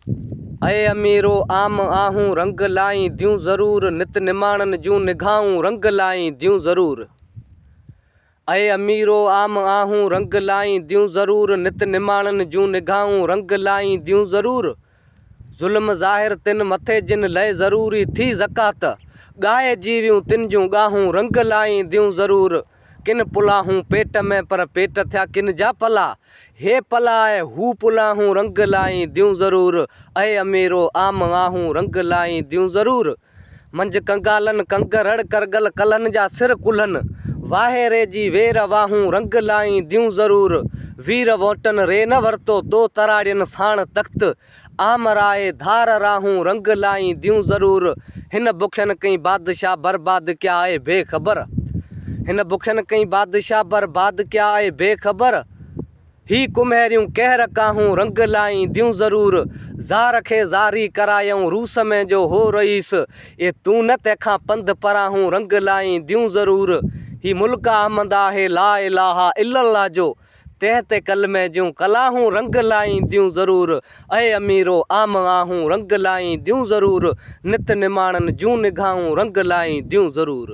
अय अमीरो आम आहूं रंग लाई द्यूं ज़रूर नित निमाणन जूं निगाहूं रंग लाई द्यूं ज़रूर। अय अमीरो आम आहूं रंग लाई द्यूं ज़रूर नित निमाणन जूं निगाहूं रंग लाई द्यूं ज़रूर। ज़ुल्म ज़ाहिर तिन मथे जिन लय ज़रूरी थी ज़कात गाए जीवियूं तिन जूं गाहूं रंग लाई द्यूं ज़रूर। किन पुलाहूं पेट में पर पेट थिया किन जा पला हे पला है हू पुलाहूं रंग लाई द्यूं ज़रूर। अय अमीरो आम आहूं रंग लाई द्यूं ज़रूर। मंझ कंगालन कंगरड़ करगल कलन जा सिर कुल्हन वाहे रे जी वेर वाहूं रंग लाई द्यूं ज़रूर। वीर वोटन रे न वरतो तो तराड़ियन साण तख्त आम राय धार राहूं रंग लाई द्यूं ज़रूर। हिन बुखियन कई बादशाह बर्बाद क्या आए बेखबर हिन बुखियन कई बादशाह बर्बाद क्या आए बेखबर। ही कुम्हेरियूं कहर काहूं रंग लाई द्यूं ज़रूर। ज़ार खे ज़ारी करायूं रूस में जो हो रईस ये तू न तंहिंखां पंध पराहूं रंग लाई द्यूं ज़रूर। ही मुल्क अहमद आहे ला इलाहा इल्लल्लाह जो तंहिं ते कलमे जूं कलाहूं रंग लाई द्यूं ज़रूर। अय अमीरो आम आहूं रंग लाई द्यूं ज़रूर नित निमाणन जूं निगाहूं रंग लाई द्यूं ज़रूर।